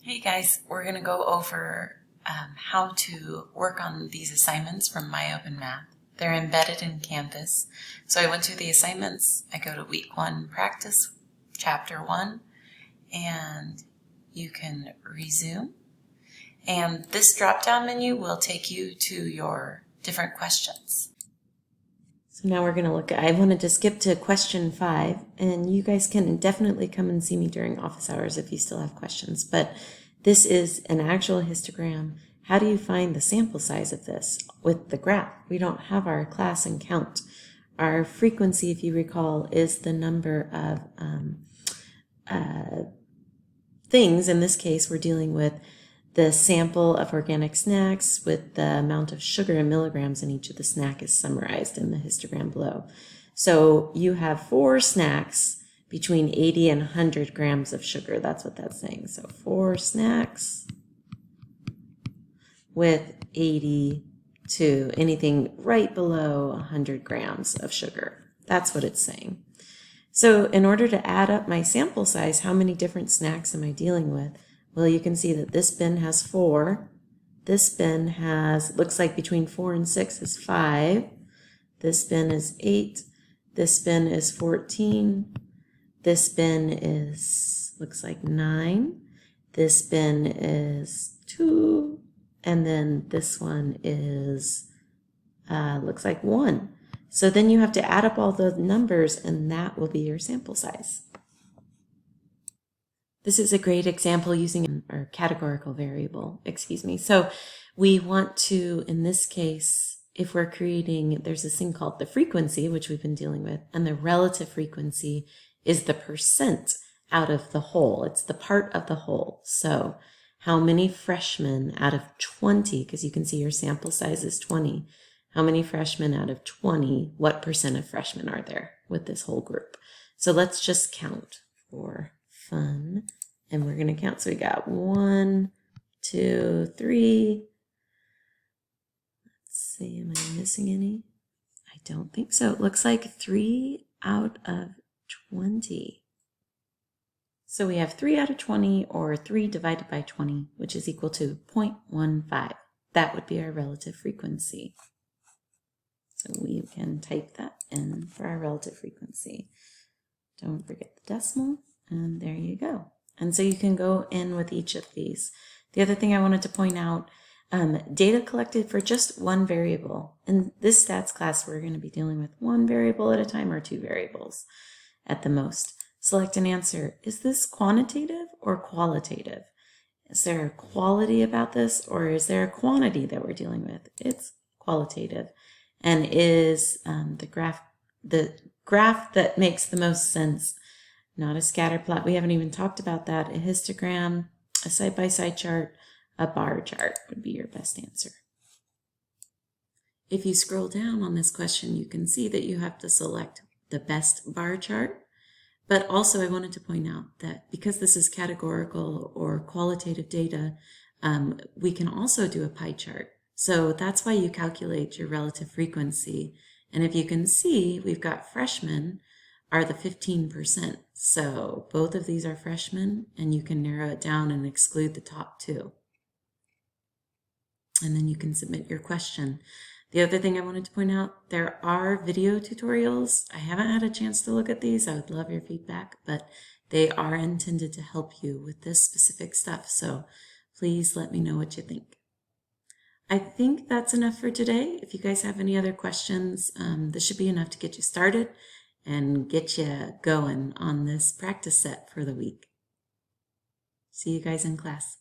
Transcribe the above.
Hey guys, we're going to go over how to work on these assignments from MyOpenMath. They're embedded in Canvas. So I went to the assignments, I go to week 1 practice, chapter 1, and you can resume. And this drop-down menu will take you to your different questions. So now we're going to look at, I wanted to skip to question 5, and you guys can definitely come and see me during office hours if you still have questions, but this is an actual histogram. How do you find the sample size of this with the graph? We don't have our class and count. Our frequency, if you recall, is the number of things. In this case, we're dealing with the sample of organic snacks with the amount of sugar in milligrams in each of the snack is summarized in the histogram below. So you have 4 snacks between 80 and 100 grams of sugar. That's what that's saying. So 4 snacks with 80 to anything right below 100 grams of sugar. That's what it's saying. So in order to add up my sample size, how many different snacks am I dealing with? Well, you can see that this bin has 4. This bin has, looks like between 4 and 6 is 5. This bin is 8. This bin is 14. This bin is, looks like 9. This bin is 2. And then this one is, looks like 1. So then you have to add up all the numbers and that will be your sample size. This is a great example using our categorical variable, So we want to, in this case, if we're creating, there's this thing called the frequency, which we've been dealing with, and the relative frequency is the percent out of the whole. It's the part of the whole. So how many freshmen out of 20, because you can see your sample size is 20, how many freshmen out of 20, what percent of freshmen are there with this whole group? So let's just count for fun, and we're going to count. So we got 1, 2, 3. Let's see, am I missing any? I don't think so. It looks like 3 out of 20. So we have 3 out of 20, or 3 divided by 20, which is equal to 0.15. That would be our relative frequency. So we can type that in for our relative frequency. Don't forget the decimal. And there you go. And so you can go in with each of these. The other thing I wanted to point out, data collected for just one variable. In this stats class, we're going to be dealing with 1 variable at a time or 2 variables at the most. Select an answer. Is this quantitative or qualitative? Is there a quality about this, or is there a quantity that we're dealing with? It's qualitative. And is the graph that makes the most sense, not a scatter plot. We haven't even talked about that. A histogram, a side-by-side chart, a bar chart would be your best answer. If you scroll down on this question, you can see that you have to select the best bar chart. But also I wanted to point out that because this is categorical or qualitative data, we can also do a pie chart. So that's why you calculate your relative frequency. And if you can see, we've got freshmen are the 15%. So both of these are freshmen, and you can narrow it down and exclude the top 2. And then you can submit your question. The other thing I wanted to point out, there are video tutorials. I haven't had a chance to look at these. I would love your feedback, but they are intended to help you with this specific stuff. So please let me know what you think. I think that's enough for today. If you guys have any other questions, this should be enough to get you started and get you going on this practice set for the week. See you guys in class.